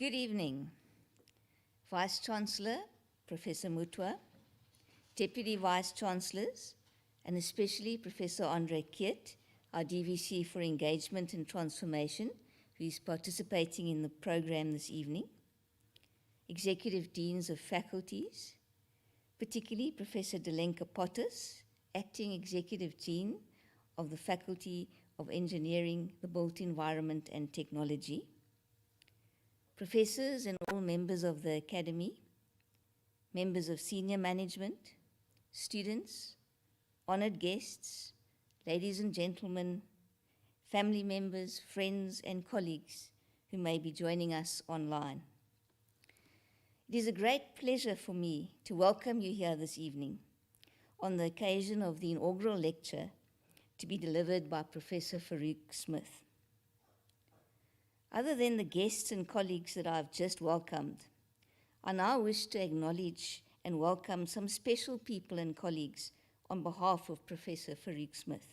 Good evening, Vice-Chancellor, Professor Mutwa, Deputy Vice-Chancellors, and especially Professor Andre Kiet, our DVC for Engagement and Transformation, who is participating in the program this evening, Executive Deans of Faculties, particularly Professor Delenka Pottas, Acting Executive Dean of the Faculty of Engineering, the Built Environment and Technology, professors and all members of the Academy, members of senior management, students, honored guests, ladies and gentlemen, family members, friends and colleagues who may be joining us online. It is a great pleasure for me to welcome you here this evening on the occasion of the inaugural lecture to be delivered by Professor Farouk Smith. Other than the guests and colleagues that I've just welcomed, I now wish to acknowledge and welcome some special people and colleagues on behalf of Professor Farouk Smith.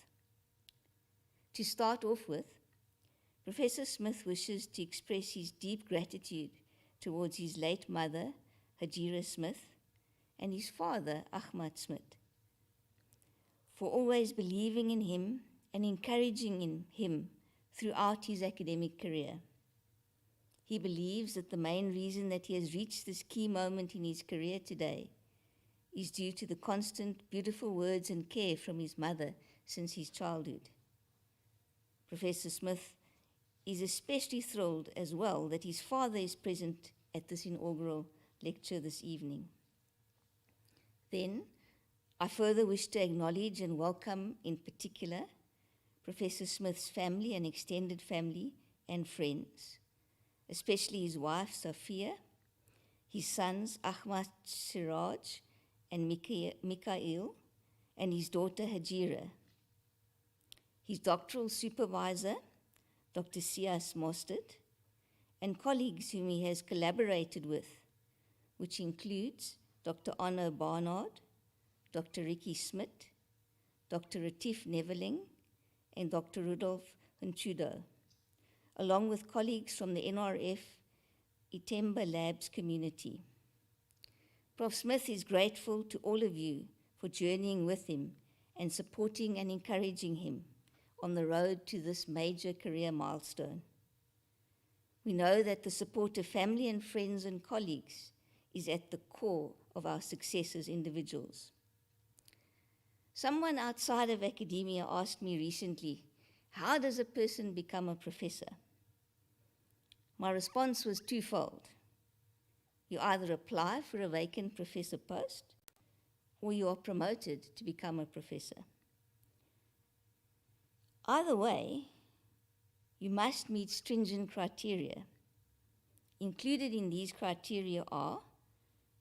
To start off with, Professor Smith wishes to express his deep gratitude towards his late mother, Hajira Smith, and his father, Ahmad Smith, for always believing in him and encouraging him throughout his academic career. He believes that the main reason that he has reached this key moment in his career today is due to the constant, beautiful words and care from his mother since his childhood. Professor Smith is especially thrilled as well that his father is present at this inaugural lecture this evening. Then, I further wish to acknowledge and welcome in particular Professor Smith's family and extended family and friends, especially his wife, Sophia, his sons, Ahmad Siraj and Mikhail, and his daughter, Hajira, his doctoral supervisor, Dr. Sias Mostert, and colleagues whom he has collaborated with, which includes Dr. Arno Barnard, Dr. Ricky Smith, Dr. Retief Neveling, and Dr. Rudolf Hunchudo, along with colleagues from the NRF Itemba Labs community. Prof. Smith is grateful to all of you for journeying with him and supporting and encouraging him on the road to this major career milestone. We know that the support of family and friends and colleagues is at the core of our success as individuals. Someone outside of academia asked me recently, how does a person become a professor? My response was twofold. You either apply for a vacant professor post, or you are promoted to become a professor. Either way, you must meet stringent criteria. Included in these criteria are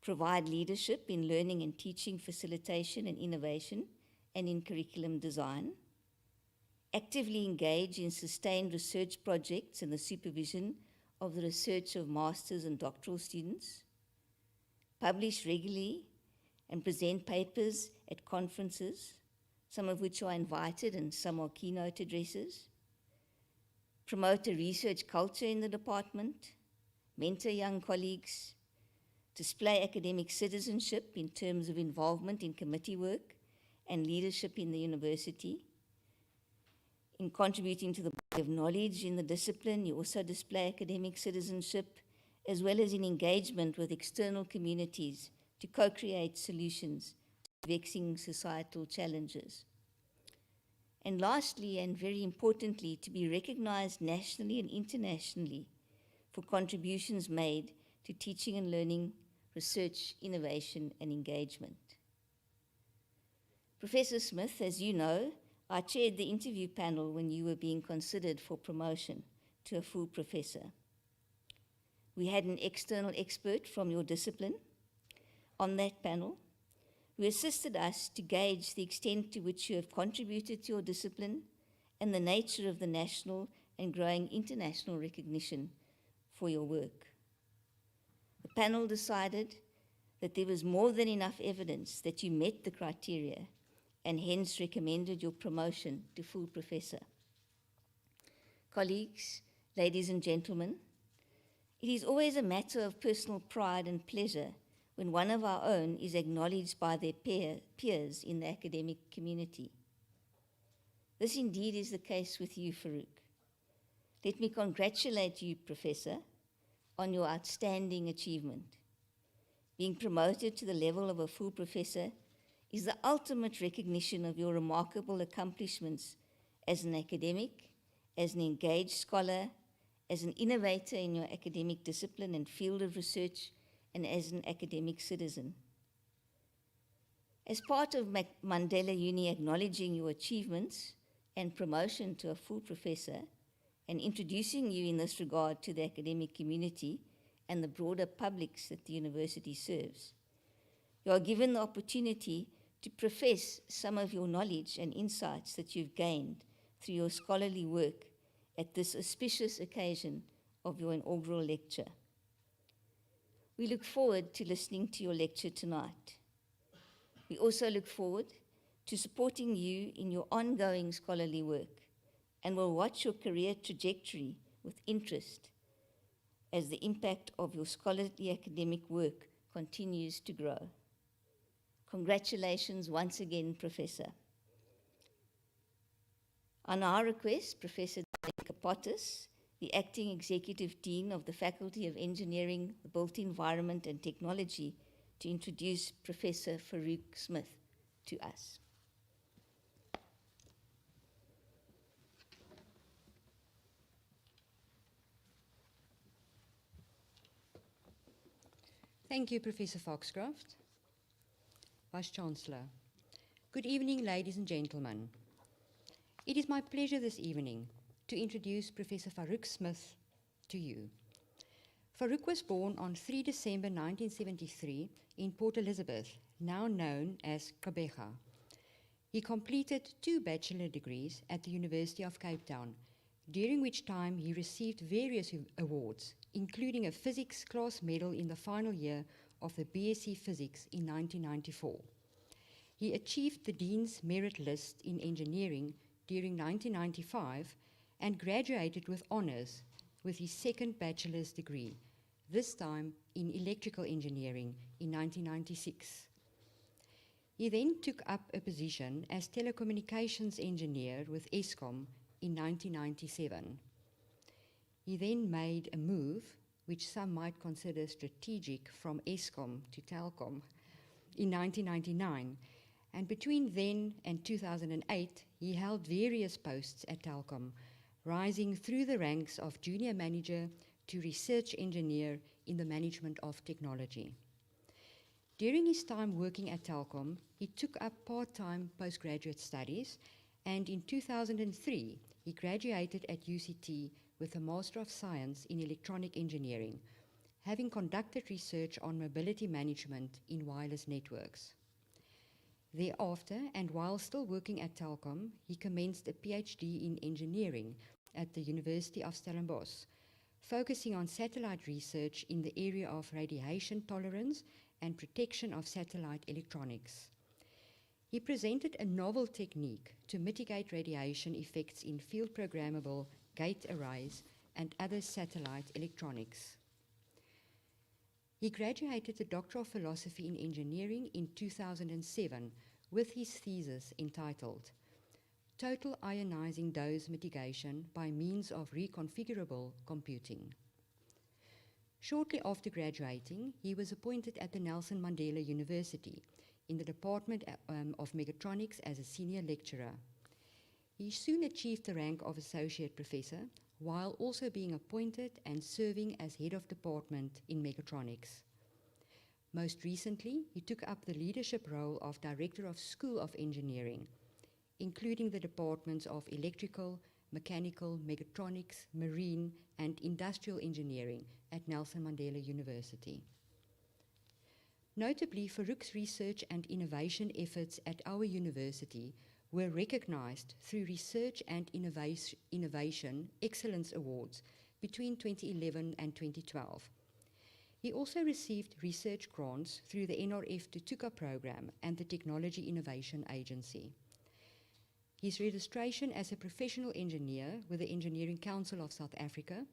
provide leadership in learning and teaching facilitation and innovation and in curriculum design, actively engage in sustained research projects and the supervision of the research of masters and doctoral students, publish regularly and present papers at conferences, some of which are invited and some are keynote addresses, promote a research culture in the department, mentor young colleagues, display academic citizenship in terms of involvement in committee work and leadership in the university. In contributing to the body of knowledge in the discipline, you also display academic citizenship, as well as in engagement with external communities to co-create solutions to vexing societal challenges. And lastly, and very importantly, to be recognized nationally and internationally for contributions made to teaching and learning, research, innovation, and engagement. Professor Smith, as you know, I chaired the interview panel when you were being considered for promotion to a full professor. We had an external expert from your discipline on that panel who assisted us to gauge the extent to which you have contributed to your discipline and the nature of the national and growing international recognition for your work. The panel decided that there was more than enough evidence that you met the criteria and hence recommended your promotion to full professor. Colleagues, ladies and gentlemen, It is always a matter of personal pride and pleasure when one of our own is acknowledged by their peers in the academic community. This indeed is the case with you, Farouk. Let me congratulate you, Professor, on your outstanding achievement. Being promoted to the level of a full professor is the ultimate recognition of your remarkable accomplishments as an academic, as an engaged scholar, as an innovator in your academic discipline and field of research, and as an academic citizen. As part of Mandela Uni acknowledging your achievements and promotion to a full professor, and introducing you in this regard to the academic community and the broader publics that the university serves, you are given the opportunity to profess some of your knowledge and insights that you've gained through your scholarly work at this auspicious occasion of your inaugural lecture. We look forward to listening to your lecture tonight. We also look forward to supporting you in your ongoing scholarly work and will watch your career trajectory with interest as the impact of your scholarly academic work continues to grow. Congratulations once again, Professor. On our request, Professor Kapotis, the Acting Executive Dean of the Faculty of Engineering, the Built Environment and Technology, to introduce Professor Farouk Smith to us. Thank you, Professor Foxcroft. Vice-Chancellor. Good evening, ladies and gentlemen. It is my pleasure this evening to introduce Professor Farouk Smith to you. Farouk was born on 3 December 1973 in Port Elizabeth, now known as Gqeberha. He completed 2 bachelor degrees at the University of Cape Town, during which time he received various awards, including a physics class medal in the final year of the BSc Physics in 1994. He achieved the Dean's Merit List in Engineering during 1995 and graduated with honours with his second bachelor's degree, this time in Electrical Engineering in 1996. He then took up a position as Telecommunications Engineer with Eskom in 1997. He then made a move, which some might consider strategic, from Eskom to Telkom in 1999, and between then and 2008, he held various posts at Telkom, rising through the ranks of junior manager to research engineer in the management of technology. During his time working at Telkom, he took up part-time postgraduate studies, and in 2003, he graduated at UCT with a Master of Science in Electronic Engineering, having conducted research on mobility management in wireless networks. Thereafter, and while still working at Telkom, he commenced a PhD in engineering at the University of Stellenbosch, focusing on satellite research in the area of radiation tolerance and protection of satellite electronics. He presented a novel technique to mitigate radiation effects in field programmable gate arrays and other satellite electronics. He graduated the Doctor of Philosophy in Engineering in 2007 with his thesis entitled Total Ionizing Dose Mitigation by Means of Reconfigurable Computing. Shortly after graduating, he was appointed at the Nelson Mandela University in the Department of Mechatronics as a senior lecturer. He soon achieved the rank of associate professor, while also being appointed and serving as head of department in mechatronics. Most recently, he took up the leadership role of Director of School of Engineering, including the departments of Electrical, Mechanical, Mechatronics, Marine, and Industrial Engineering at Nelson Mandela University. Notably, Farouk's research and innovation efforts at our university were recognized through Research and Innovation Excellence Awards between 2011 and 2012. He also received research grants through the NRF Tutuka program and the Technology Innovation Agency. His registration as a professional engineer with the Engineering Council of South Africa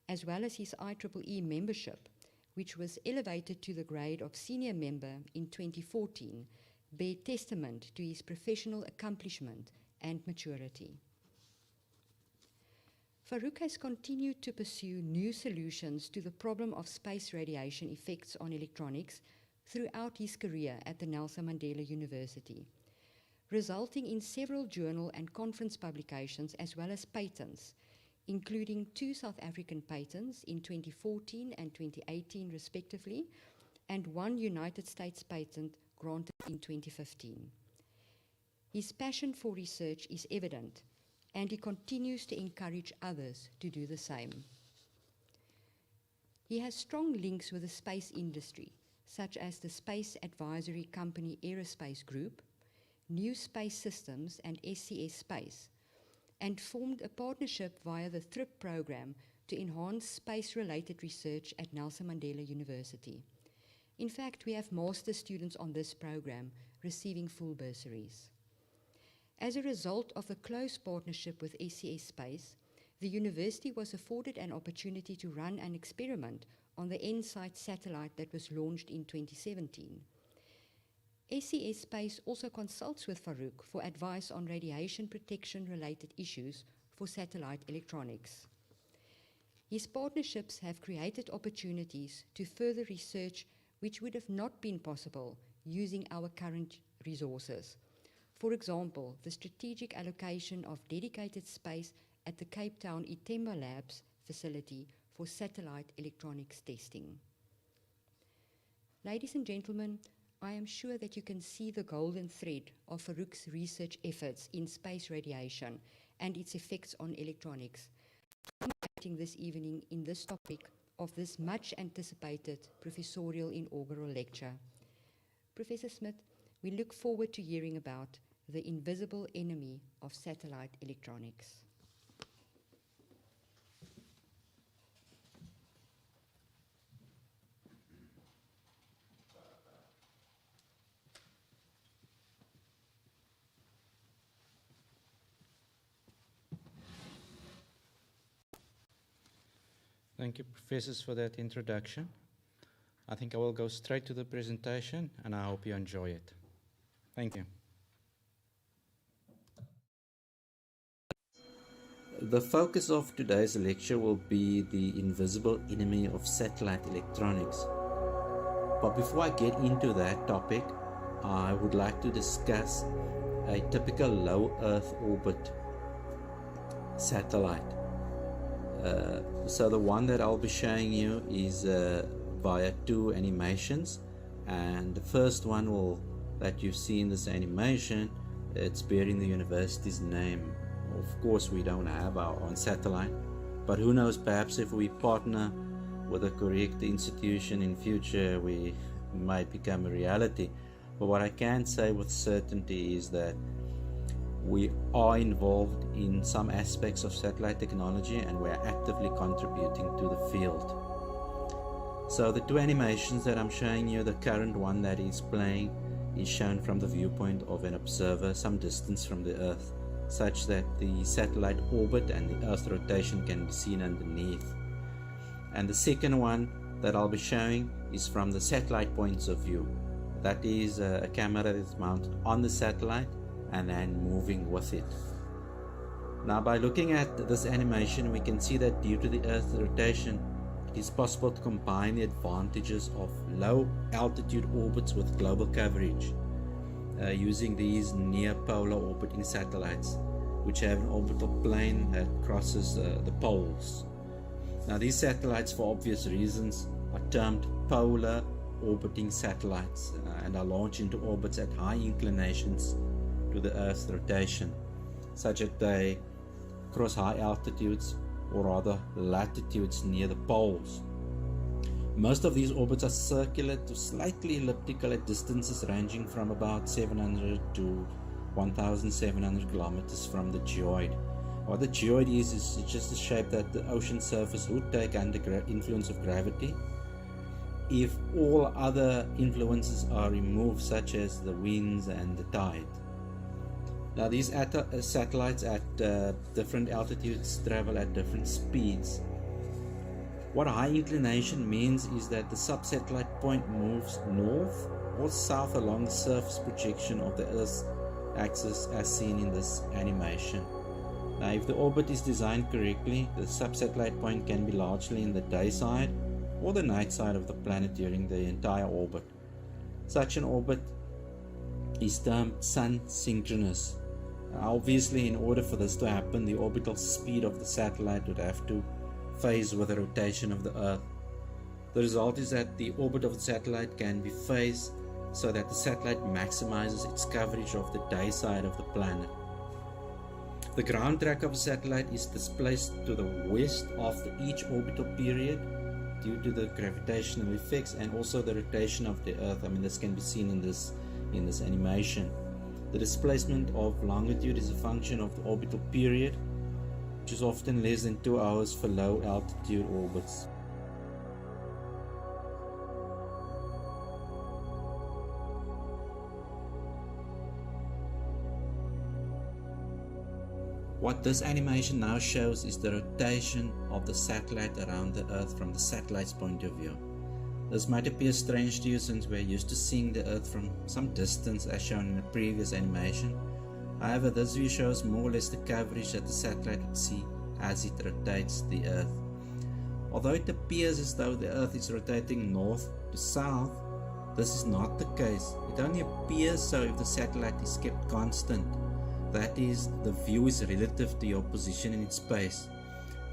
as well as his IEEE membership, which was elevated to the grade of senior member in 2014, bear testament to his professional accomplishment and maturity. Farouk has continued to pursue new solutions to the problem of space radiation effects on electronics throughout his career at the Nelson Mandela University, resulting in several journal and conference publications as well as patents, including 2 South African patents in 2014 and 2018 respectively, and 1 United States patent granted in 2015. His passion for research is evident, and he continues to encourage others to do the same. He has strong links with the space industry, such as the space advisory company Aerospace Group, New Space Systems and SCS Space, and formed a partnership via the TRIP program to enhance space-related research at Nelson Mandela University. In fact, we have master students on this program receiving full bursaries. As a result of the close partnership with SCS Space, the university was afforded an opportunity to run an experiment on the InSight satellite that was launched in 2017. SCS Space also consults with Farouk for advice on radiation protection-related issues for satellite electronics. His partnerships have created opportunities to further research which would have not been possible using our current resources. For example, the strategic allocation of dedicated space at the Cape Town Itemba Labs facility for satellite electronics testing. Ladies and gentlemen, I am sure that you can see the golden thread of Farouk's research efforts in space radiation and its effects on electronics, culminating this evening in this topic of this much anticipated Professorial Inaugural Lecture. Professor Smith, we look forward to hearing about the invisible enemy of satellite electronics. Thank you, professors, for that introduction. I think I will go straight to the presentation, and I hope you enjoy it. Thank you. The focus of today's lecture will be the invisible enemy of satellite electronics. But before I get into that topic, I would like to discuss a typical low Earth orbit satellite. So the one that I'll be showing you is via 2 animations, and the first one that you see in this animation, it's bearing the university's name. Of course, we don't have our own satellite, but who knows, perhaps if we partner with a correct institution in future, we might become a reality. But what I can say with certainty is that we are involved in some aspects of satellite technology, and we are actively contributing to the field. So the 2 animations that I'm showing you, the current one that is playing is shown from the viewpoint of an observer some distance from the Earth, such that the satellite orbit and the Earth's rotation can be seen underneath. And the second one that I'll be showing is from the satellite points of view. That is a camera that is mounted on the satellite and then moving with it. Now, by looking at this animation, we can see that due to the Earth's rotation, it is possible to combine the advantages of low altitude orbits with global coverage using these near polar orbiting satellites, which have an orbital plane that crosses the poles. Now, these satellites, for obvious reasons, are termed polar orbiting satellites and are launched into orbits at high inclinations to the Earth's rotation, such that they cross high altitudes, or rather latitudes near the poles. Most of these orbits are circular to slightly elliptical at distances ranging from about 700 to 1,700 kilometers from the geoid. What the geoid is just a shape that the ocean surface would take under influence of gravity if all other influences are removed, such as the winds and the tide. Now, these satellites at different altitudes travel at different speeds, What high inclination means is that the subsatellite point moves north or south along the surface projection of the Earth's axis as seen in this animation. Now, if the orbit is designed correctly, the subsatellite point can be largely in the day side or the night side of the planet during the entire orbit. Such an orbit is termed sun synchronous. Obviously, in order for this to happen, the orbital speed of the satellite would have to phase with the rotation of the Earth. The result is that the orbit of the satellite can be phased so that the satellite maximizes its coverage of the day side of the planet. The ground track of a satellite is displaced to the west after each orbital period due to the gravitational effects and also the rotation of the Earth. This can be seen in this animation. The displacement of longitude is a function of the orbital period, which is often less than 2 hours for low altitude orbits. What this animation now shows is the rotation of the satellite around the Earth from the satellite's point of view. This might appear strange to you since we're used to seeing the Earth from some distance as shown in the previous animation. However, this view shows more or less the coverage that the satellite would see as it rotates the Earth. Although it appears as though the Earth is rotating north to south, this is not the case. It only appears so if the satellite is kept constant. That is, the view is relative to your position in space.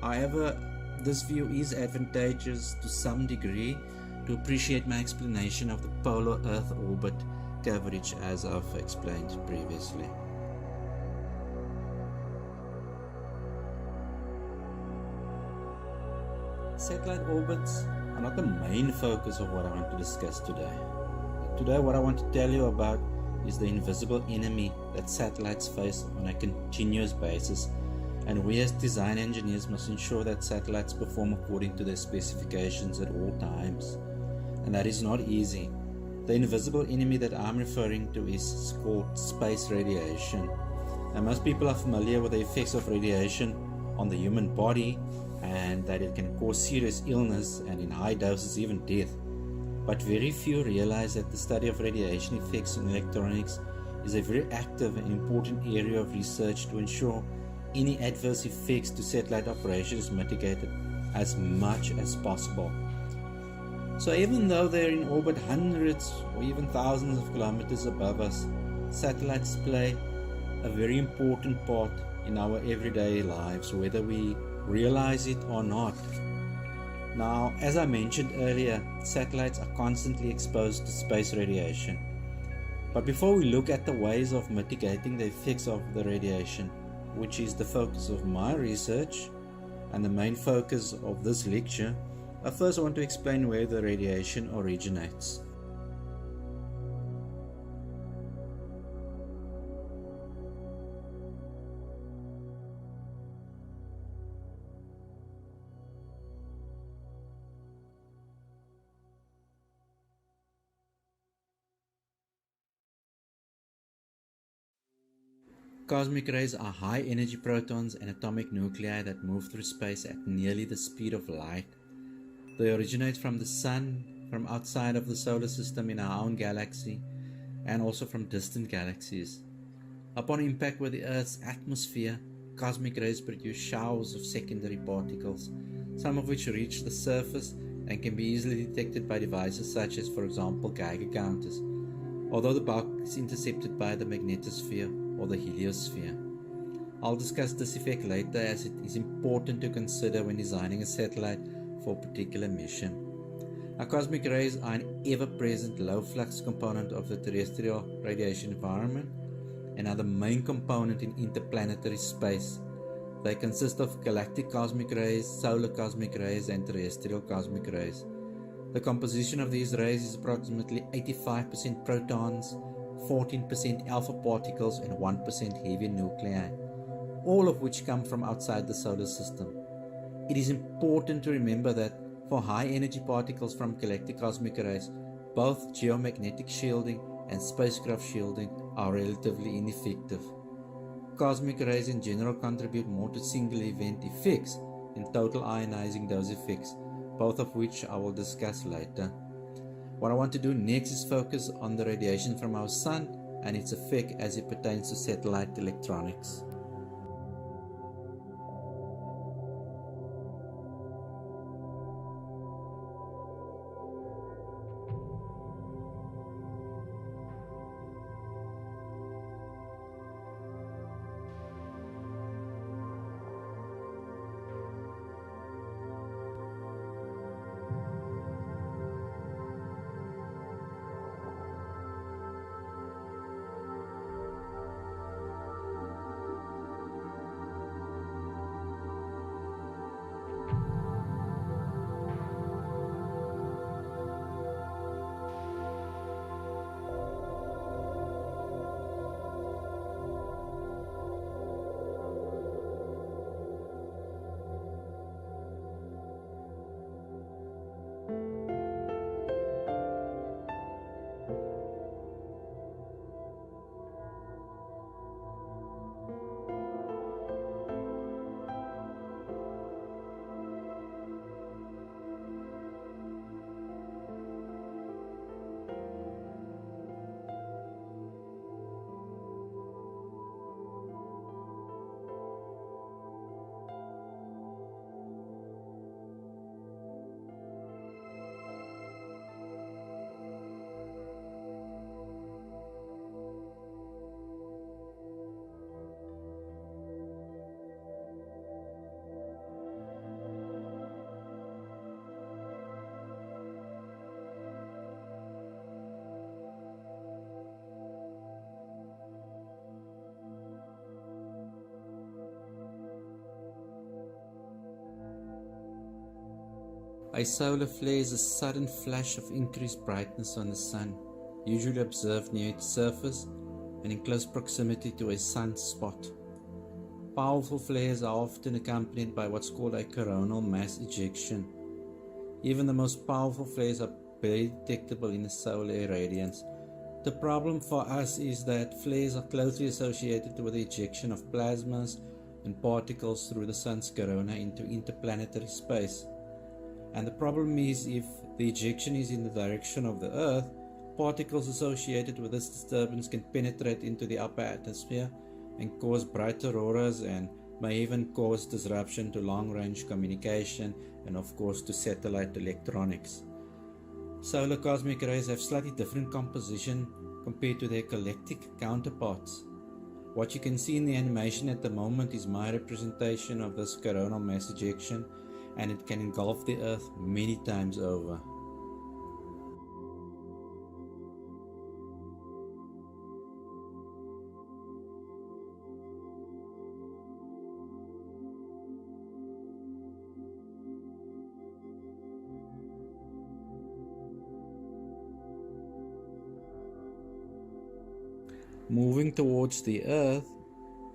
However, this view is advantageous to some degree to appreciate my explanation of the polar Earth orbit coverage as I've explained previously. Satellite orbits are not the main focus of what I want to discuss today. Today, what I want to tell you about is the invisible enemy that satellites face on a continuous basis, and we as design engineers must ensure that satellites perform according to their specifications at all times. And that is not easy. The invisible enemy that I'm referring to is called space radiation. Now, most people are familiar with the effects of radiation on the human body and that it can cause serious illness and in high doses even death. But very few realize that the study of radiation effects on electronics is a very active and important area of research to ensure any adverse effects to satellite operation is mitigated as much as possible. So even though they are in orbit hundreds or even thousands of kilometers above us, satellites play a very important part in our everyday lives, whether we realize it or not. Now, as I mentioned earlier, satellites are constantly exposed to space radiation. But before we look at the ways of mitigating the effects of the radiation, which is the focus of my research and the main focus of this lecture, I first want to explain where the radiation originates. Cosmic rays are high-energy protons and atomic nuclei that move through space at nearly the speed of light. They originate from the Sun, from outside of the solar system in our own galaxy, and also from distant galaxies. Upon impact with the Earth's atmosphere, cosmic rays produce showers of secondary particles, some of which reach the surface and can be easily detected by devices such as, for example, Geiger counters, although the bulk is intercepted by the magnetosphere or the heliosphere. I'll discuss this effect later, as it is important to consider when designing a satellite for a particular mission. Now, cosmic rays are an ever-present low-flux component of the terrestrial radiation environment and are the main component in interplanetary space. They consist of galactic cosmic rays, solar cosmic rays, and terrestrial cosmic rays. The composition of these rays is approximately 85% protons, 14% alpha particles, and 1% heavy nuclei, all of which come from outside the solar system. It is important to remember that for high-energy particles from galactic cosmic rays, both geomagnetic shielding and spacecraft shielding are relatively ineffective. Cosmic rays in general contribute more to single event effects in total ionizing those effects, both of which I will discuss later. What I want to do next is focus on the radiation from our sun and its effect as it pertains to satellite electronics. A solar flare is a sudden flash of increased brightness on the sun, usually observed near its surface and in close proximity to a sunspot. Powerful flares are often accompanied by what's called a coronal mass ejection. Even the most powerful flares are barely detectable in the solar irradiance. The problem for us is that flares are closely associated with the ejection of plasmas and particles through the sun's corona into interplanetary space. And the problem is, if the ejection is in the direction of the Earth, particles associated with this disturbance can penetrate into the upper atmosphere and cause bright auroras and may even cause disruption to long-range communication and of course to satellite electronics. Solar cosmic rays have slightly different composition compared to their galactic counterparts. What you can see in the animation at the moment is my representation of this coronal mass ejection, and it can engulf the Earth many times over. Moving towards the Earth,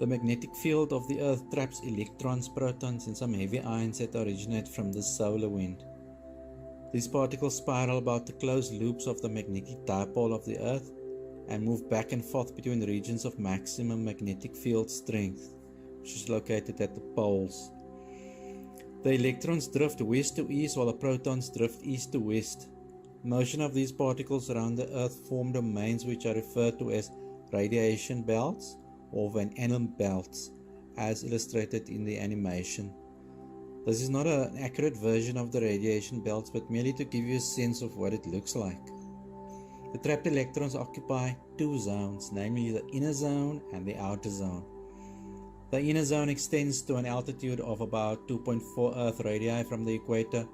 the magnetic field of the Earth traps electrons, protons, and some heavy ions that originate from the solar wind. These particles spiral about the closed loops of the magnetic dipole of the Earth and move back and forth between the regions of maximum magnetic field strength, which is located at the poles. The electrons drift west to east while the protons drift east to west. Motion of these particles around the Earth form domains which are referred to as radiation belts or Van Allen belts, as illustrated in the animation. This is not an accurate version of the radiation belts, but merely to give you a sense of what it looks like. The trapped electrons occupy two zones, namely the inner zone and the outer zone. The inner zone extends to an altitude of about 2.4 Earth radii from the equator,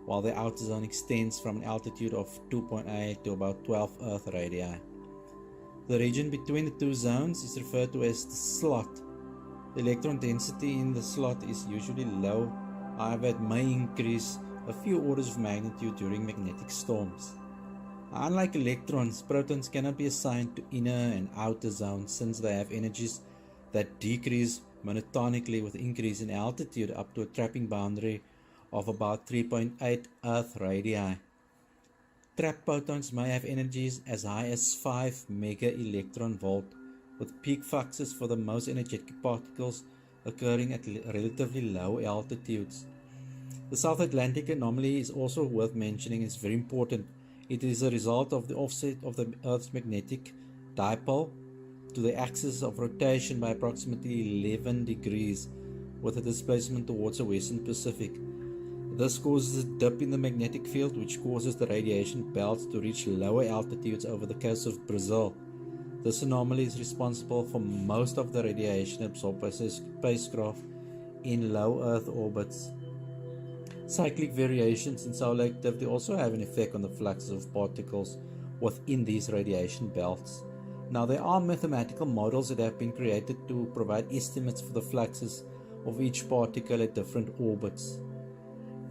while the outer zone extends from an altitude of 2.8 to about 12 Earth radii. The region between the two zones is referred to as the slot. The electron density in the slot is usually low, however it may increase a few orders of magnitude during magnetic storms. Unlike electrons, protons cannot be assigned to inner and outer zones since they have energies that decrease monotonically with increase in altitude up to a trapping boundary of about 3.8 Earth radii. Trapped protons may have energies as high as 5 mega electron volt, with peak fluxes for the most energetic particles occurring at relatively low altitudes. The South Atlantic anomaly is also worth mentioning. It's very important. It is a result of the offset of the Earth's magnetic dipole to the axis of rotation by approximately 11 degrees, with a displacement towards the western Pacific. This causes a dip in the magnetic field, which causes the radiation belts to reach lower altitudes over the coast of Brazil. This anomaly is responsible for most of the radiation absorbed by spacecraft in low Earth orbits. Cyclic variations in solar activity also have an effect on the fluxes of particles within these radiation belts. Now, there are mathematical models that have been created to provide estimates for the fluxes of each particle at different orbits.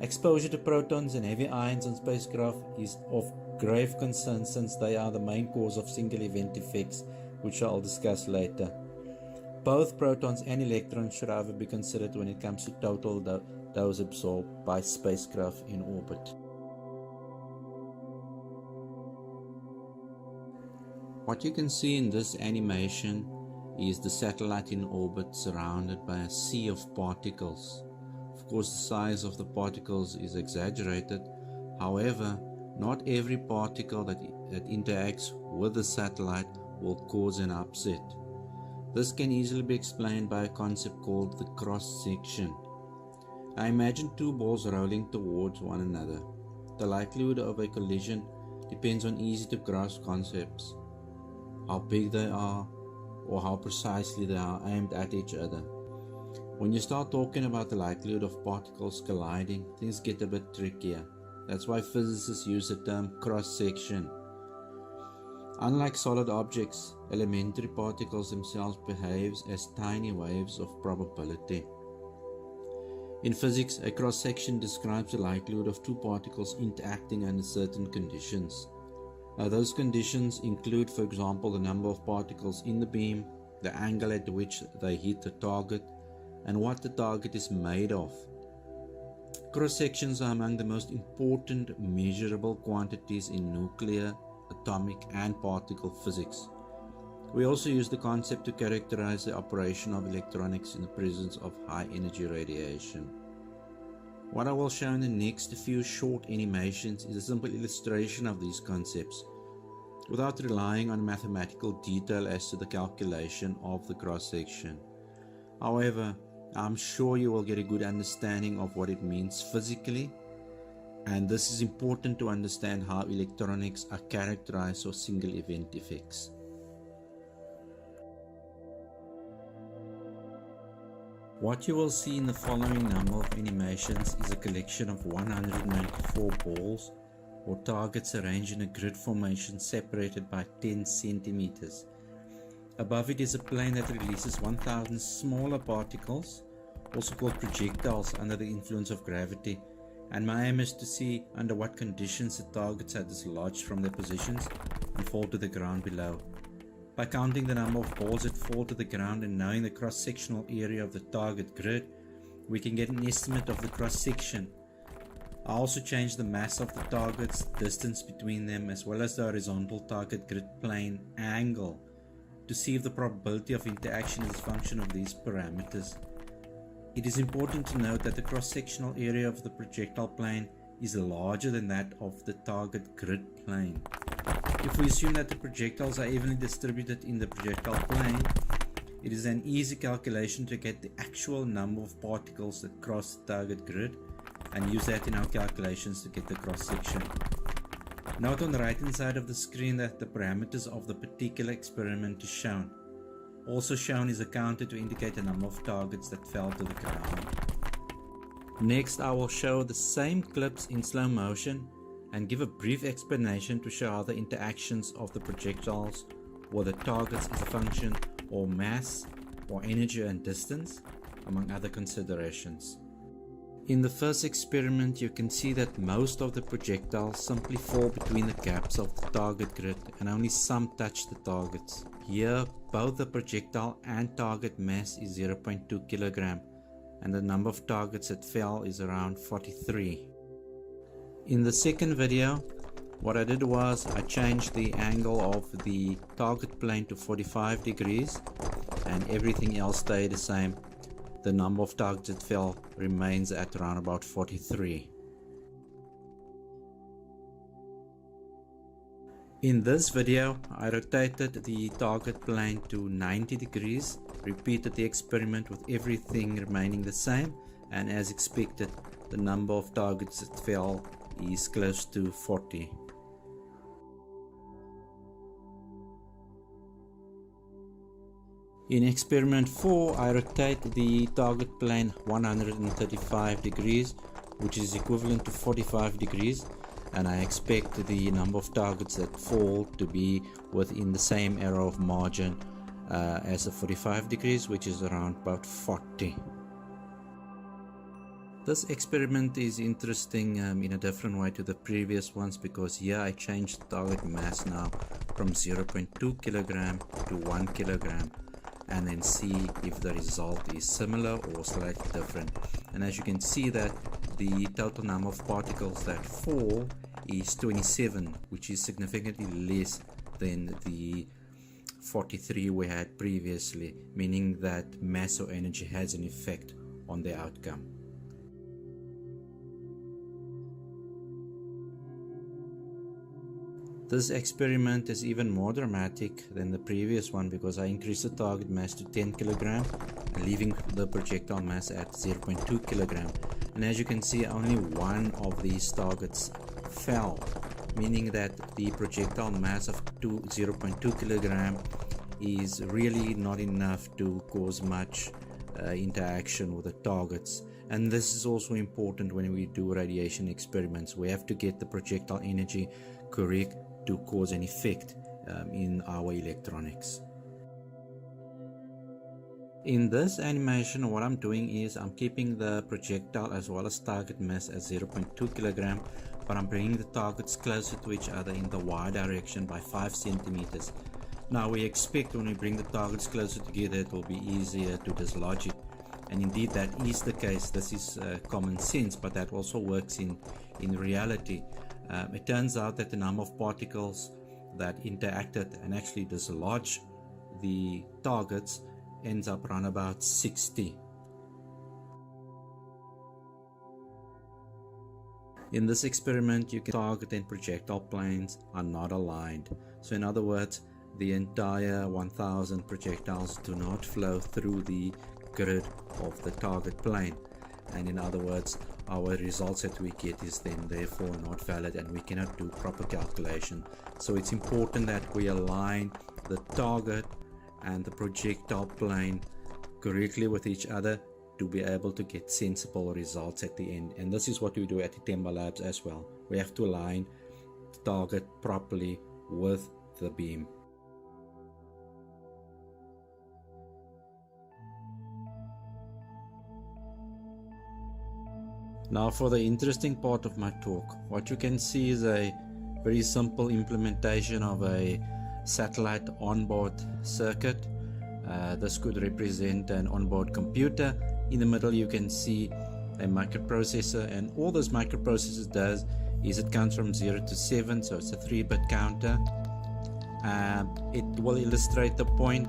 Exposure to protons and heavy ions on spacecraft is of grave concern, since they are the main cause of single event effects, which I'll discuss later. Both protons and electrons should however be considered when it comes to total dose absorbed by spacecraft in orbit. What you can see in this animation is the satellite in orbit surrounded by a sea of particles. Of course, the size of the particles is exaggerated. However, not every particle that interacts with the satellite will cause an upset. This can easily be explained by a concept called the cross-section. I imagine two balls rolling towards one another. The likelihood of a collision depends on easy to grasp concepts: how big they are or how precisely they are aimed at each other. When you start talking about the likelihood of particles colliding, things get a bit trickier. That's why physicists use the term cross-section. Unlike solid objects, elementary particles themselves behave as tiny waves of probability. In physics, a cross-section describes the likelihood of two particles interacting under certain conditions. Now, those conditions include, for example, the number of particles in the beam, the angle at which they hit the target, and what the target is made of. Cross-sections are among the most important measurable quantities in nuclear, atomic, and particle physics. We also use the concept to characterize the operation of electronics in the presence of high-energy radiation. What I will show in the next few short animations is a simple illustration of these concepts, without relying on mathematical detail as to the calculation of the cross-section. However, I'm sure you will get a good understanding of what it means physically, and this is important to understand how electronics are characterized for single event effects. What you will see in the following number of animations is a collection of 194 balls or targets arranged in a grid formation separated by 10 centimeters. Above it is a plane that releases 1,000 smaller particles, also called projectiles, under the influence of gravity, and my aim is to see under what conditions the targets are dislodged from their positions and fall to the ground below. By counting the number of balls that fall to the ground and knowing the cross-sectional area of the target grid, we can get an estimate of the cross-section. I also change the mass of the targets, distance between them, as well as the horizontal target grid plane angle to see if the probability of interaction is a function of these parameters. It is important to note that the cross-sectional area of the projectile plane is larger than that of the target grid plane. If we assume that the projectiles are evenly distributed in the projectile plane, it is an easy calculation to get the actual number of particles that cross the target grid and use that in our calculations to get the cross-section. Note on the right hand side of the screen that the parameters of the particular experiment is shown. Also shown is a counter to indicate the number of targets that fell to the ground. Next, I will show the same clips in slow motion and give a brief explanation to show how the interactions of the projectiles or the targets is a function of mass or energy and distance, among other considerations. In the first experiment, you can see that most of the projectiles simply fall between the gaps of the target grid and only some touch the targets. Here, both the projectile and target mass is 0.2 kg and the number of targets that fell is around 43. In the second video, what I did was I changed the angle of the target plane to 45 degrees and everything else stayed the same. the number of targets that fell remains at around about 43. In this video, I rotated the target plane to 90 degrees, repeated the experiment with everything remaining the same, and as expected, the number of targets that fell is close to 40. In experiment 4, I rotate the target plane 135 degrees, which is equivalent to 45 degrees, and I expect the number of targets that fall to be within the same error of margin as the 45 degrees, which is around about 40. This experiment is interesting in a different way to the previous ones, because here I changed the target mass now from 0.2 kilogram to 1 kilogram, and then see if the result is similar or slightly different. And as you can see that the total number of particles that fall is 27, which is significantly less than the 43 we had previously, meaning that mass or energy has an effect on the outcome. This experiment is even more dramatic than the previous one, because I increased the target mass to 10 kg, leaving the projectile mass at 0.2 kg. And as you can see, only one of these targets fell, meaning that the projectile mass of 0.2 kg is really not enough to cause much interaction with the targets. And this is also important when we do radiation experiments. We have to get the projectile energy correct to cause an effect in our electronics. In this animation, what I'm doing is I'm keeping the projectile as well as target mass at 0.2 kg, but I'm bringing the targets closer to each other in the y direction by 5 centimeters. Now we expect when we bring the targets closer together, it will be easier to dislodge it. And indeed that is the case. This is common sense, but that also works in reality. It turns out that the number of particles that interacted and actually dislodged the targets ends up around about 60. In this experiment, you can target and projectile planes are not aligned. So in other words, the entire 1000 projectiles do not flow through the grid of the target plane. And in other words, our results that we get is then therefore not valid, and we cannot do proper calculation. So it's important that we align the target and the projectile plane correctly with each other to be able to get sensible results at the end. And this is what we do at the Temba Labs as well. We have to align the target properly with the beam. Now for the interesting part of my talk, what you can see is a very simple implementation of a satellite onboard circuit. This could represent an onboard computer. In the middle you can see a microprocessor, and all this microprocessor does is it counts from 0 to 7, so it's a 3-bit counter. It will illustrate the point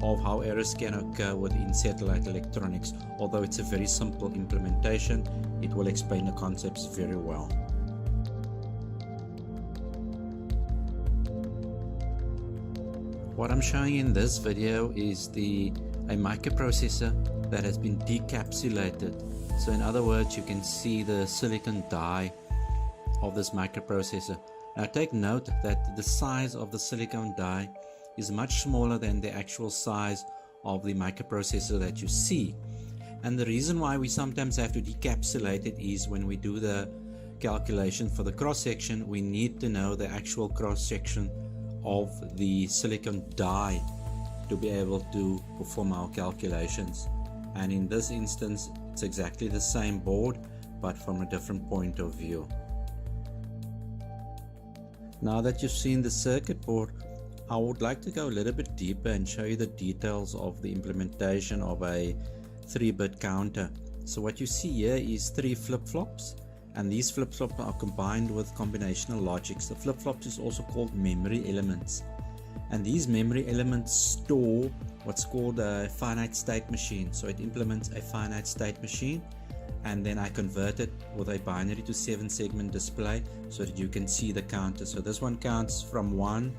of how errors can occur within satellite electronics. Although it's a very simple implementation, it will explain the concepts very well. What I'm showing in this video is a microprocessor that has been decapsulated. So in other words, you can see the silicon die of this microprocessor. Now take note that the size of the silicon die is much smaller than the actual size of the microprocessor that you see. And the reason why we sometimes have to decapsulate it is when we do the calculation for the cross-section, we need to know the actual cross-section of the silicon die to be able to perform our calculations. And in this instance, it's exactly the same board, but from a different point of view. Now that you've seen the circuit board, I would like to go a little bit deeper and show you the details of the implementation of a 3-bit counter. So what you see here is 3 flip-flops, and these flip-flops are combined with combinational logics. The flip-flops is also called memory elements, And these memory elements store what's called a finite state machine. So it implements a finite state machine, and then I convert it with a binary to 7-segment display so that you can see the counter. So this one counts from 1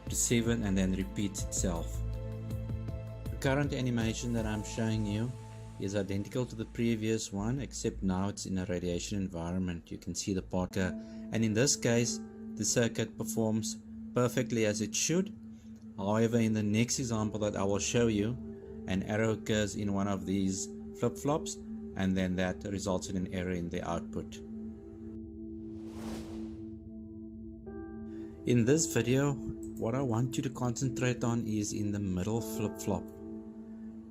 to 7 and then repeats itself. The current animation that I'm showing you is identical to the previous one, except now it's in a radiation environment. You can see the particle, and in this case the circuit performs perfectly as it should. However, in the next example that I will show you, an error occurs in one of these flip-flops, and then that results in an error in the output. In this video, what I want you to concentrate on is in the middle flip-flop.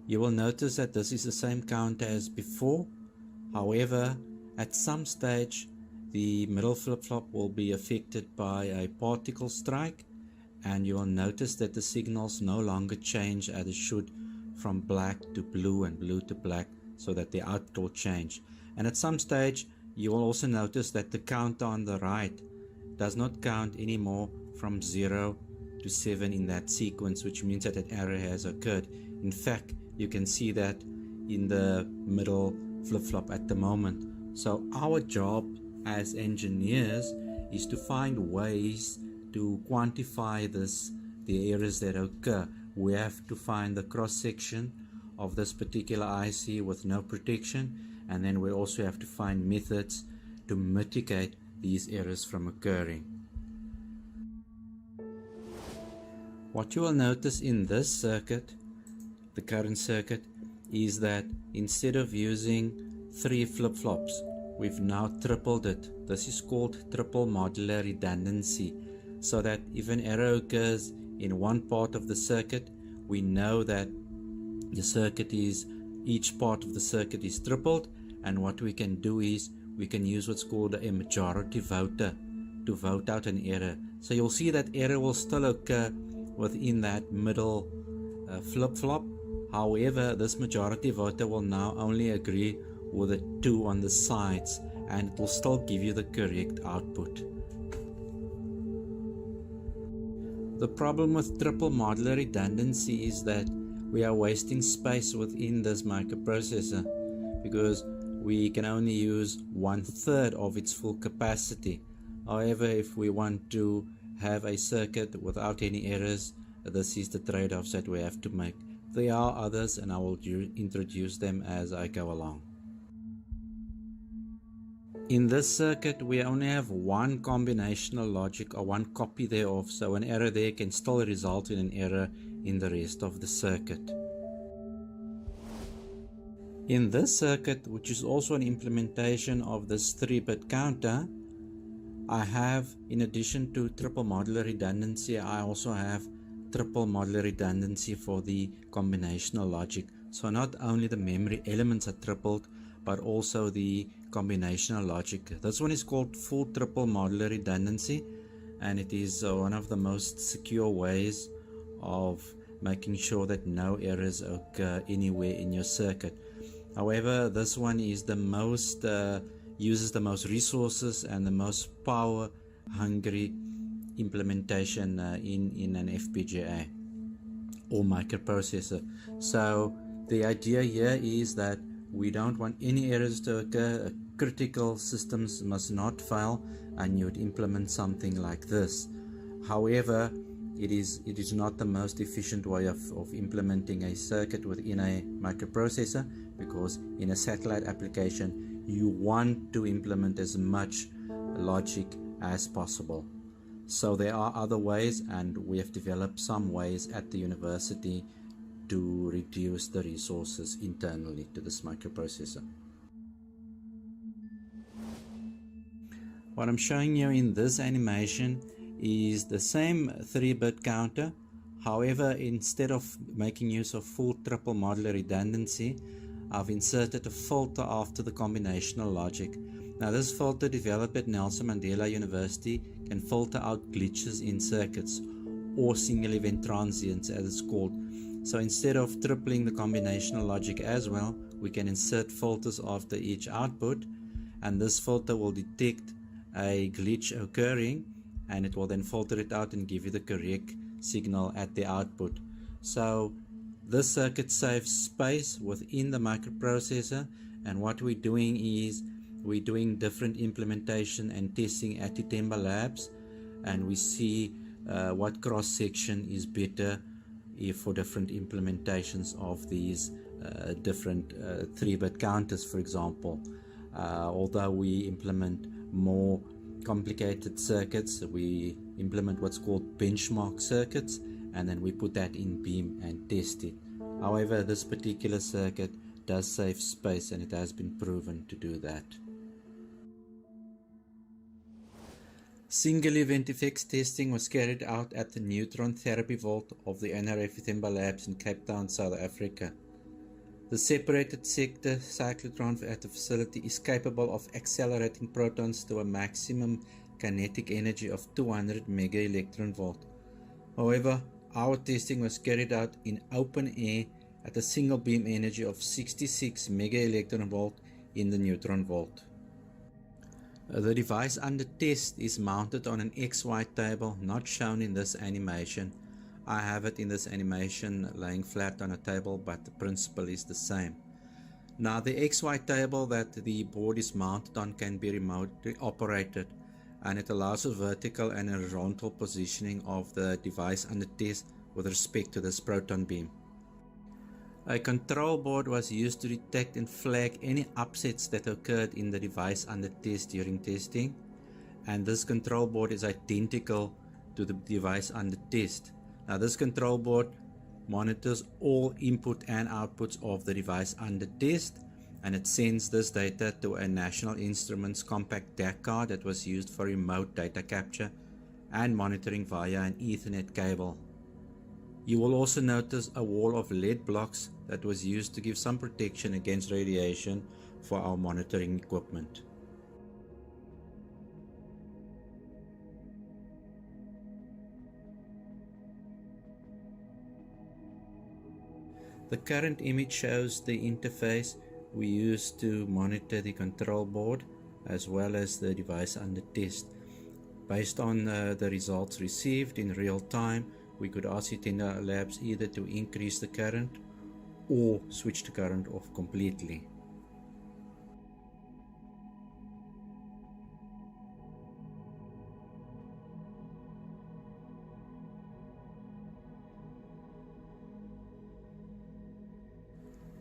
You will notice that this is the same counter as before. However, at some stage the middle flip-flop will be affected by a particle strike, and you will notice that the signals no longer change as it should from black to blue and blue to black, so that the output will change. And at some stage you will also notice that the counter on the right does not count anymore from 0 to 7 in that sequence, which means that an error has occurred. In fact, you can see that in the middle flip-flop at the moment. So our job as engineers is to find ways to quantify the errors that occur. We have to find the cross-section of this particular IC with no protection, and then we also have to find methods to mitigate these errors from occurring. What you will notice in this circuit, the current circuit, is that instead of using 3 flip-flops, we've now tripled it. This is called triple modular redundancy, so that if an error occurs in one part of the circuit, we know that each part of the circuit is tripled, and what we can do is we can use what's called a majority voter to vote out an error. So you'll see that error will still occur within that middle flip-flop. However, this majority voter will now only agree with the 2 on the sides, and it will still give you the correct output. The problem with triple modular redundancy is that we are wasting space within this microprocessor, because we can only use 1/3 of its full capacity. However, if we want to have a circuit without any errors, this is the trade-offs that we have to make. There are others, and I will introduce them as I go along. In this circuit, we only have one combinational logic, or one copy thereof, so an error there can still result in an error in the rest of the circuit. In this circuit, which is also an implementation of this 3-bit counter, I have, in addition to triple modular redundancy, I also have triple modular redundancy for the combinational logic. So not only the memory elements are tripled, but also the combinational logic. This one is called full triple modular redundancy, and it is one of the most secure ways of making sure that no errors occur anywhere in your circuit. However, this one is the most uses the most resources and the most power hungry implementation in an FPGA or microprocessor. So the idea here is that we don't want any errors to occur. Critical systems must not fail, and you would implement something like this. However, it is not the most efficient way of implementing a circuit within a microprocessor, because in a satellite application you want to implement as much logic as possible. So there are other ways, and we have developed some ways at the university to reduce the resources internally to this microprocessor. What I'm showing you in this animation is the same 3-bit counter. However, instead of making use of full triple modular redundancy, I've inserted a filter after the combinational logic. Now, this filter, developed at Nelson Mandela University, can filter out glitches in circuits, or single event transients as it's called. So instead of tripling the combinational logic as well, we can insert filters after each output, and this filter will detect a glitch occurring, and it will then filter it out and give you the correct signal at the output. So this circuit saves space within the microprocessor, and what we're doing is we're doing different implementation and testing at Itemba Labs, and we see what cross-section is better for different implementations of these different 3-bit counters, for example. Although we implement more complicated circuits, we implement what's called benchmark circuits, and then we put that in beam and test it. However, this particular circuit does save space, and it has been proven to do that. Single event effects testing was carried out at the neutron therapy vault of the NRF Itemba Labs in Cape Town, South Africa. The separated sector cyclotron at the facility is capable of accelerating protons to a maximum kinetic energy of 200 MeV. However, our testing was carried out in open air at a single beam energy of 66 MeV in the neutron vault. The device under test is mounted on an XY table not shown in this animation. I have it in this animation laying flat on a table, but the principle is the same. Now the XY table that the board is mounted on can be remotely operated, and it allows a vertical and horizontal positioning of the device under test with respect to this proton beam. A control board was used to detect and flag any upsets that occurred in the device under test during testing, and this control board is identical to the device under test. Now this control board monitors all input and outputs of the device under test, and it sends this data to a National Instruments compact DAC card that was used for remote data capture and monitoring via an Ethernet cable. You will also notice a wall of LED blocks that was used to give some protection against radiation for our monitoring equipment. The current image shows the interface we use to monitor the control board as well as the device under test. Based on the results received in real time, we could ask Itemba Labs either to increase the current or switch the current off completely.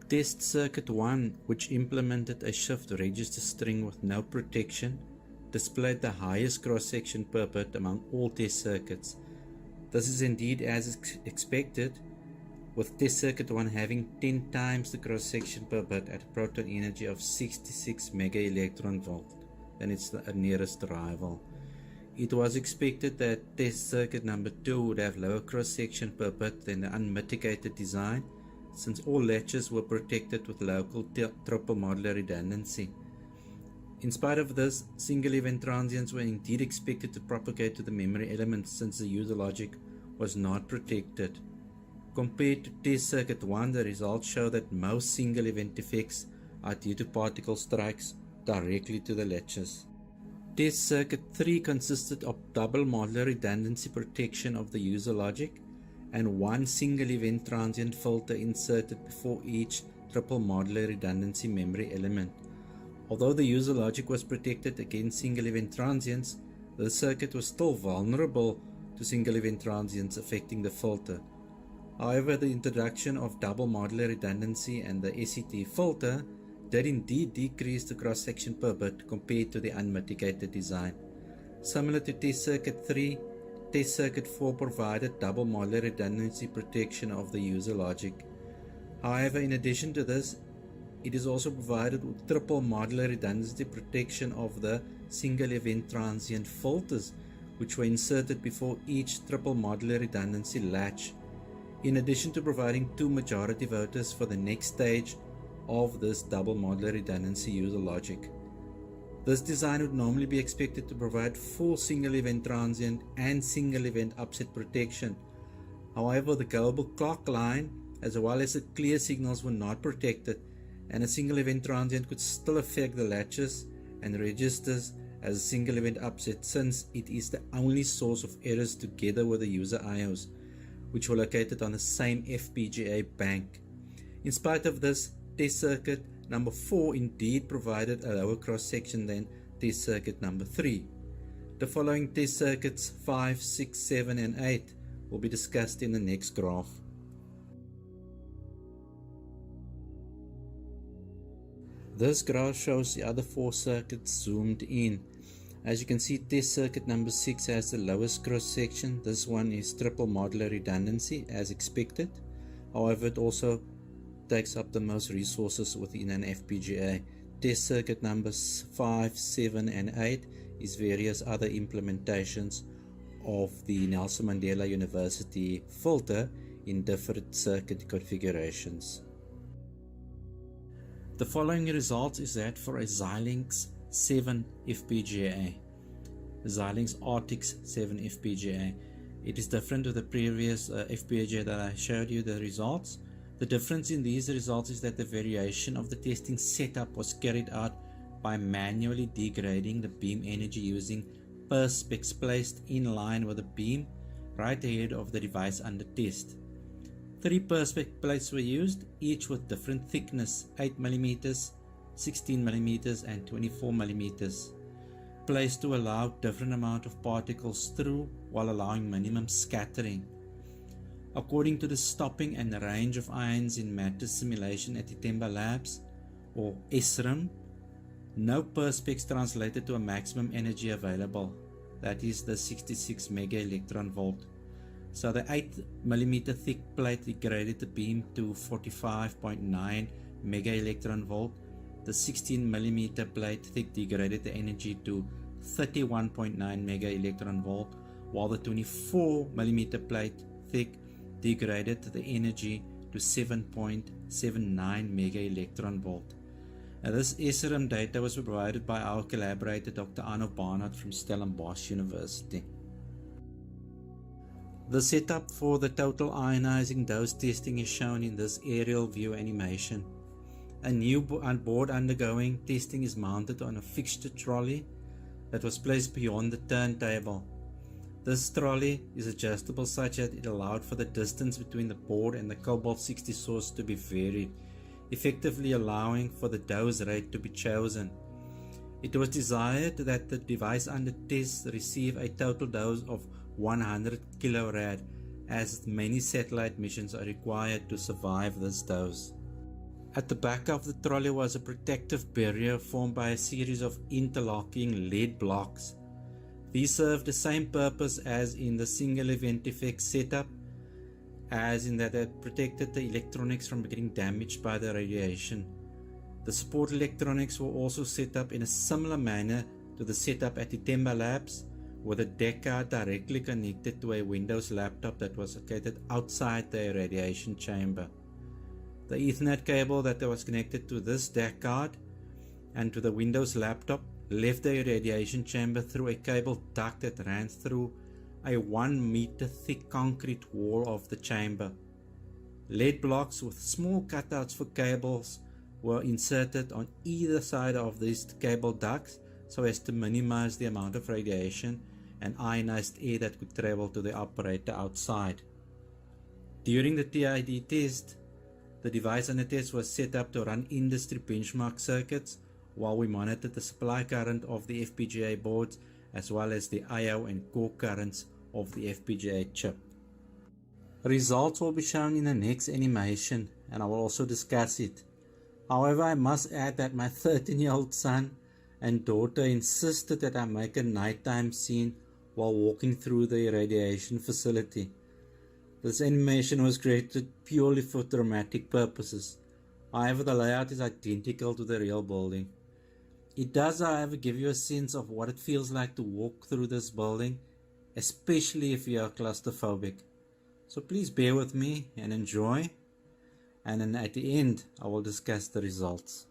Test circuit 1, which implemented a shift register string with no protection, displayed the highest cross-section per bit among all test circuits. This is indeed as expected, with test circuit 1 having 10 times the cross-section per bit at a proton energy of 66 MeV than its nearest rival. It was expected that test circuit number 2 would have lower cross-section per bit than the unmitigated design, since all latches were protected with local triple modular redundancy. In spite of this, single event transients were indeed expected to propagate to the memory elements since the user logic was not protected. Compared to test circuit 1, the results show that most single event effects are due to particle strikes directly to the latches. Test circuit 3 consisted of double modular redundancy protection of the user logic and one single event transient filter inserted before each triple modular redundancy memory element. Although the user logic was protected against single event transients, the circuit was still vulnerable to single event transients affecting the filter. However, the introduction of double modular redundancy and the SET filter did indeed decrease the cross-section per bit compared to the unmitigated design. Similar to test circuit 3, test circuit 4 provided double modular redundancy protection of the user logic. However, in addition to this, it is also provided with triple modular redundancy protection of the single event transient filters, which were inserted before each triple modular redundancy latch, in addition to providing two majority voters for the next stage of this double modular redundancy user logic. This design would normally be expected to provide full single event transient and single event upset protection. However, the global clock line as well as the clear signals were not protected, and a single event transient could still affect the latches and registers as a single event upset, since it is the only source of errors together with the user IOs. which were located on the same FPGA bank. In spite of this, test circuit number 4 indeed provided a lower cross-section than test circuit number 3. The following test circuits 5, 6, 7 and 8 will be discussed in the next graph. This graph shows the other 4 circuits zoomed in. As you can see, test circuit number 6 has the lowest cross-section. This one is triple modular redundancy as expected. However, it also takes up the most resources within an FPGA. Test circuit numbers 5, 7 and 8 is various other implementations of the Nelson Mandela University filter in different circuit configurations. The following result is that for a Xilinx 7 FPGA, Xilinx RTX 7 FPGA. It is different to the previous FPGA that I showed you the results. The difference in these results is that the variation of the testing setup was carried out by manually degrading the beam energy using perspex placed in line with the beam right ahead of the device under test. 3 perspex plates were used, each with different thickness, 8mm, 16mm and 24mm, placed to allow different amount of particles through while allowing minimum scattering. According to the stopping and range of ions in matter simulation at Itemba Labs, or SRAM, no perspex translated to a maximum energy available, that is the 66 mega electron volt. So the 8mm thick plate degraded the beam to 45.9 mega electron volt. The 16mm plate thick degraded the energy to 31.9 mega electron volt, while the 24mm plate thick degraded the energy to 7.79 mega electron volt. Now, this SRAM data was provided by our collaborator Dr. Arno Barnard from Stellenbosch University. The setup for the total ionizing dose testing is shown in this aerial view animation. A new board undergoing testing is mounted on a fixture trolley that was placed beyond the turntable. This trolley is adjustable such that it allowed for the distance between the board and the cobalt 60 source to be varied, effectively allowing for the dose rate to be chosen. It was desired that the device under test receive a total dose of 100 kilorad, as many satellite missions are required to survive this dose. At the back of the trolley was a protective barrier formed by a series of interlocking lead blocks. These serve the same purpose as in the single event effect setup, as in that it protected the electronics from getting damaged by the radiation. The support electronics were also set up in a similar manner to the setup at Itemba Labs, with a DAC card directly connected to a Windows laptop that was located outside the irradiation chamber. The Ethernet cable that was connected to this DAC card and to the Windows laptop left the irradiation chamber through a cable duct that ran through a 1 meter thick concrete wall of the chamber. LED blocks with small cutouts for cables were inserted on either side of these cable ducts so as to minimize the amount of radiation and ionized air that could travel to the operator outside. During the TID test, the device under test was set up to run industry benchmark circuits while we monitored the supply current of the FPGA boards as well as the I/O and core currents of the FPGA chip. Results will be shown in the next animation and I will also discuss it. However, I must add that my 13-year-old son and daughter insisted that I make a nighttime scene while walking through the irradiation facility. This animation was created purely for dramatic purposes. However, the layout is identical to the real building. It does, however, give you a sense of what it feels like to walk through this building, especially if you are claustrophobic. So please bear with me and enjoy, and then at the end I will discuss the results.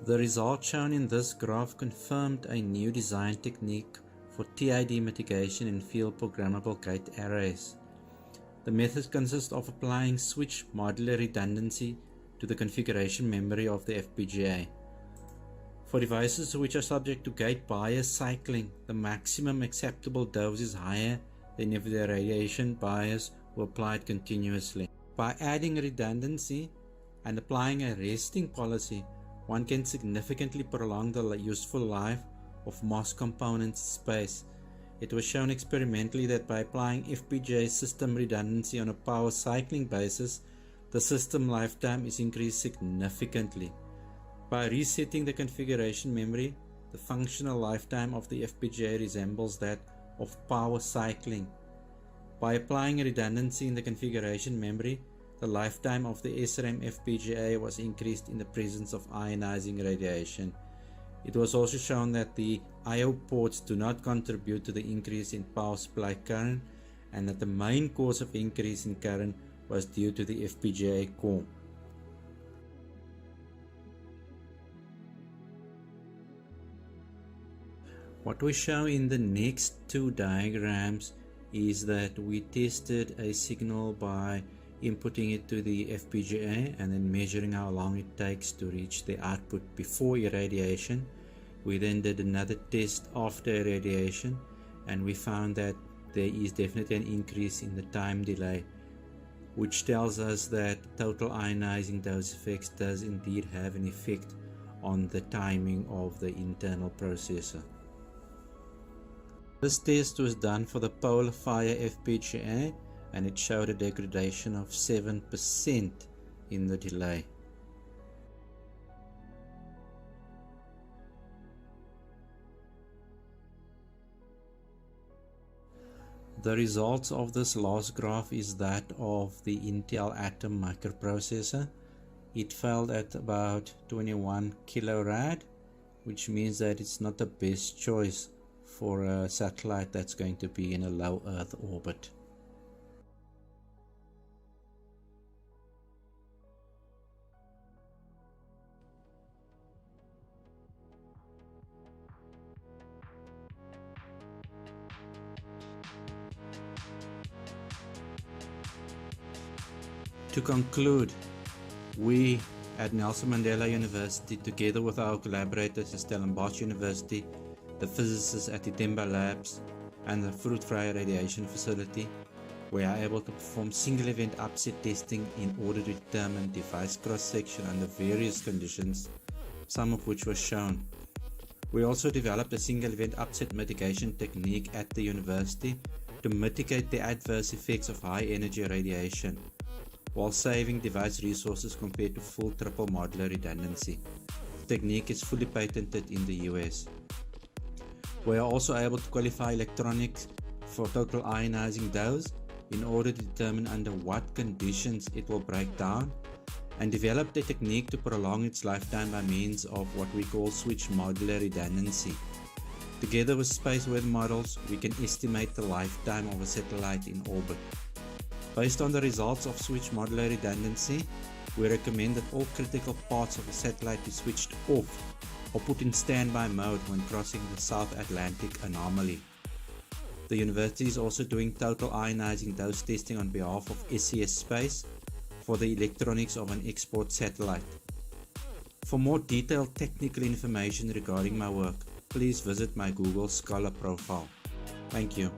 The result shown in this graph confirmed a new design technique for TID mitigation in field programmable gate arrays. The method consists of applying switch modular redundancy to the configuration memory of the FPGA. For devices which are subject to gate bias cycling, the maximum acceptable dose is higher than if the radiation bias were applied continuously. By adding redundancy and applying a resting policy, one can significantly prolong the useful life of MOS components space. It was shown experimentally that by applying FPGA system redundancy on a power cycling basis, the system lifetime is increased significantly. By resetting the configuration memory, the functional lifetime of the FPGA resembles that of power cycling. By applying redundancy in the configuration memory, the lifetime of the SRAM FPGA was increased in the presence of ionizing radiation. It was also shown that the I/O ports do not contribute to the increase in power supply current, and that the main cause of increase in current was due to the FPGA core. What we show in the next two diagrams is that we tested a signal by inputting it to the FPGA and then measuring how long it takes to reach the output before irradiation. We then did another test after irradiation, and we found that there is definitely an increase in the time delay, which tells us that total ionizing dose effects does indeed have an effect on the timing of the internal processor. This test was done for the PolarFire FPGA, and it showed a degradation of 7% in the delay. The results of this last graph is that of the Intel Atom microprocessor. It failed at about 21 kilorad, which means that it's not the best choice for a satellite that's going to be in a low Earth orbit. To conclude, we at Nelson Mandela University, together with our collaborators at Stellenbosch University, the physicists at Itemba Labs, and the Fruit-Fryer Radiation Facility, we are able to perform single event upset testing in order to determine device cross-section under various conditions, some of which were shown. We also developed a single event upset mitigation technique at the university to mitigate the adverse effects of high energy radiation, while saving device resources compared to full triple modular redundancy. The technique is fully patented in the US. We are also able to qualify electronics for total ionizing dose in order to determine under what conditions it will break down, and developed a technique to prolong its lifetime by means of what we call switch modular redundancy. Together with space weather models, we can estimate the lifetime of a satellite in orbit. Based on the results of switch modular redundancy, we recommend that all critical parts of a satellite be switched off or put in standby mode when crossing the South Atlantic anomaly. The university is also doing total ionizing dose testing on behalf of SES Space for the electronics of an export satellite. For more detailed technical information regarding my work, please visit my Google Scholar profile. Thank you.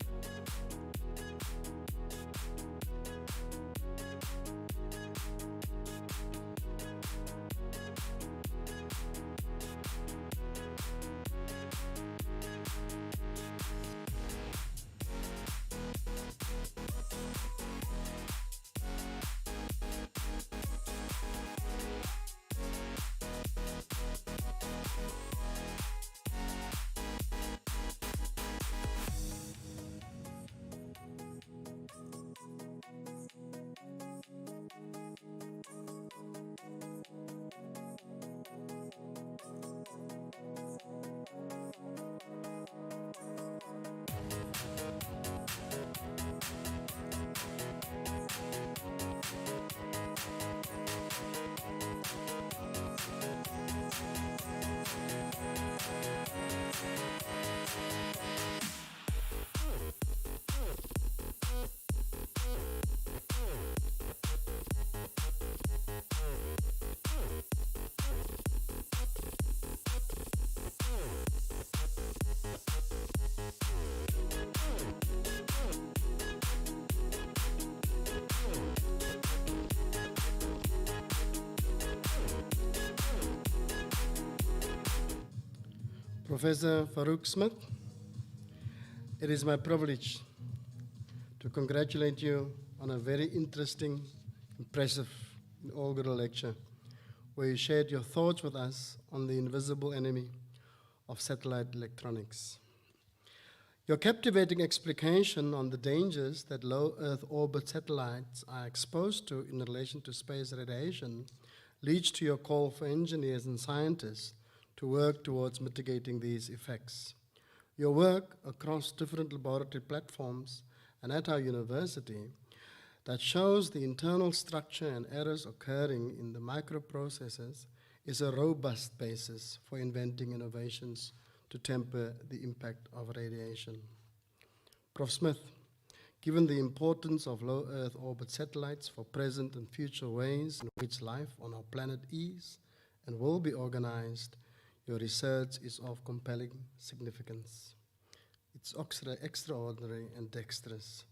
Professor Farouk Smith, it is my privilege to congratulate you on a very interesting, impressive inaugural lecture where you shared your thoughts with us on the invisible enemy of satellite electronics. Your captivating explication on the dangers that low Earth orbit satellites are exposed to in relation to space radiation leads to your call for engineers and scientists to work towards mitigating these effects. Your work across different laboratory platforms and at our university that shows the internal structure and errors occurring in the microprocessors is a robust basis for inventing innovations to temper the impact of radiation. Prof. Smith, given the importance of low Earth orbit satellites for present and future ways in which life on our planet is and will be organized, your research is of compelling significance. It's extraordinary and dexterous.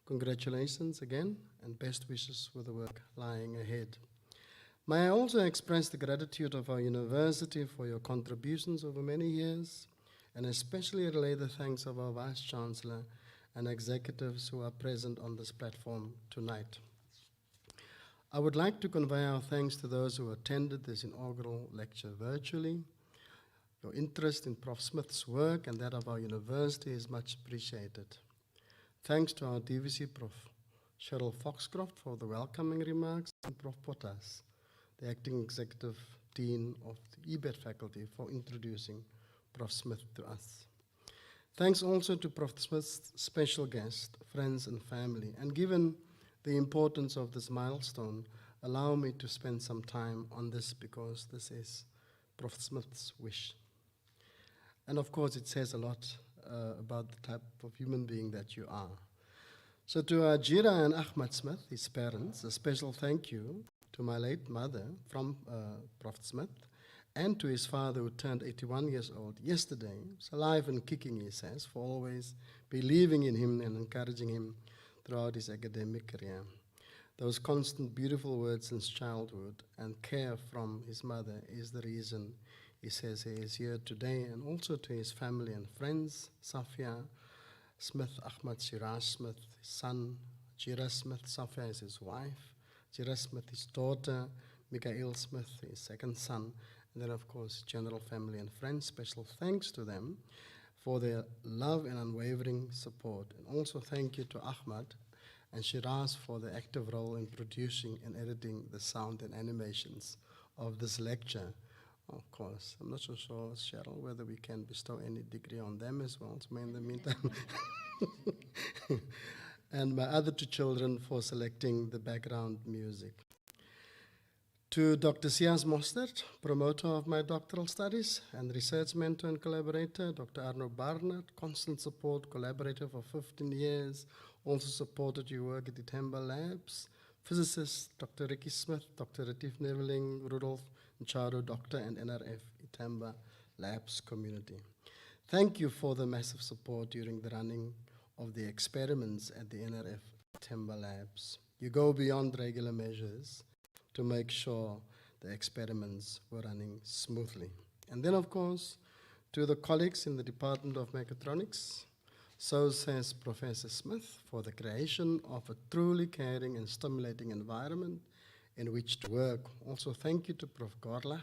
Congratulations again, and best wishes with the work lying ahead. May I also express the gratitude of our university for your contributions over many years, and especially relay the thanks of our Vice-Chancellor and executives who are present on this platform tonight. I would like to convey our thanks to those who attended this inaugural lecture virtually. Your interest in Prof. Smith's work and that of our university is much appreciated. Thanks to our DVC Prof. Cheryl Foxcroft for the welcoming remarks, and Prof. Pottas, the Acting Executive Dean of the EBET faculty, for introducing Prof. Smith to us. Thanks also to Prof. Smith's special guest, friends and family, and given the importance of this milestone, allow me to spend some time on this because this is Prof. Smith's wish. And of course it says a lot about the type of human being that you are. So to Ajira and Ahmad Smith, his parents, a special thank you to my late mother from Prof. Smith, and to his father who turned 81 years old yesterday. He's alive and kicking, he says, for always believing in him and encouraging him throughout his academic career. Those constant beautiful words since childhood and care from his mother is the reason he says he is here today, and also to his family and friends, Safia Smith, Ahmad Shiraz Smith, his son, Jira Smith. Safia is his wife, Jira Smith, his daughter, Mikael Smith, his second son, and then, of course, general family and friends. Special thanks to them for their love and unwavering support. And also thank you to Ahmad and Shiraz for their active role in producing and editing the sound and animations of this lecture. Of course, I'm not so sure, Cheryl, whether we can bestow any degree on them as well. So in the meantime, and my other two children for selecting the background music. To Dr. Sias Mostert, promoter of my doctoral studies and research mentor and collaborator, Dr. Arno Barnard, constant support, collaborator for 15 years, also supported your work at Itemba Labs. Physicist, Dr. Ricky Smith, Dr. Retief Neveling, Rudolf Ncharo, Doctor and NRF Itemba Labs community. Thank you for the massive support during the running of the experiments at the NRF Itemba Labs. You go beyond regular measures to make sure the experiments were running smoothly. And then, of course, to the colleagues in the Department of Mechatronics, so says Professor Smith, for the creation of a truly caring and stimulating environment in which to work. Also, thank you to Prof. Gorlach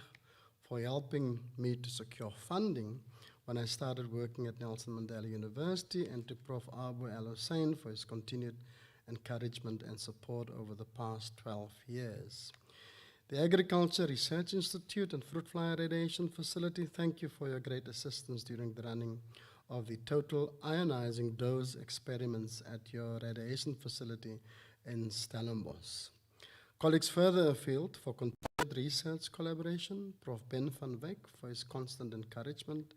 for helping me to secure funding when I started working at Nelson Mandela University, and to Prof. Abu Al-Hussein for his continued encouragement and support over the past 12 years. The Agriculture Research Institute and Fruit Fly Radiation Facility, thank you for your great assistance during the running of the total ionizing dose experiments at your radiation facility in Stellenbosch. Colleagues further afield for continued research collaboration, Prof. Ben van Wyk for his constant encouragement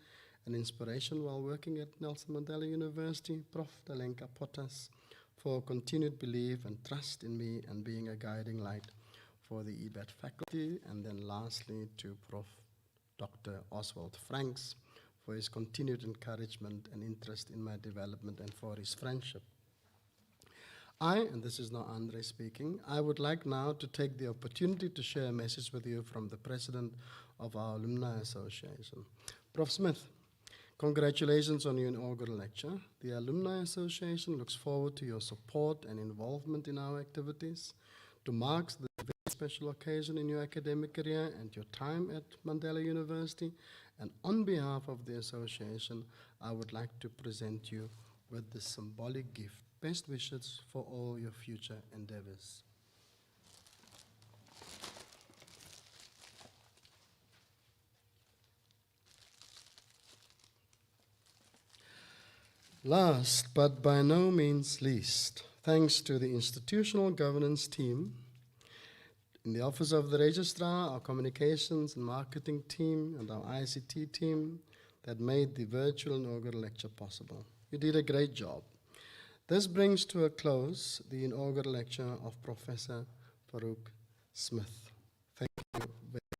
and inspiration while working at Nelson Mandela University, Prof. Dalenka Pottas for continued belief and trust in me and being a guiding light for the EBET faculty, and then lastly to Prof. Dr. Oswald Franks for his continued encouragement and interest in my development and for his friendship. And this is now Andre speaking, I would like now to take the opportunity to share a message with you from the President of our Alumni Association. Prof. Smith, Congratulations on your inaugural lecture. The Alumni Association looks forward to your support and involvement in our activities. To mark the very special occasion in your academic career and your time at Mandela University, and on behalf of the association, I would like to present you with this symbolic gift. Best wishes for all your future endeavors. Last, but by no means least, thanks to the institutional governance team, in the Office of the Registrar, our communications and marketing team, and our ICT team that made the virtual inaugural lecture possible. You did a great job. This brings to a close the inaugural lecture of Professor Farouk Smith. Thank you very much.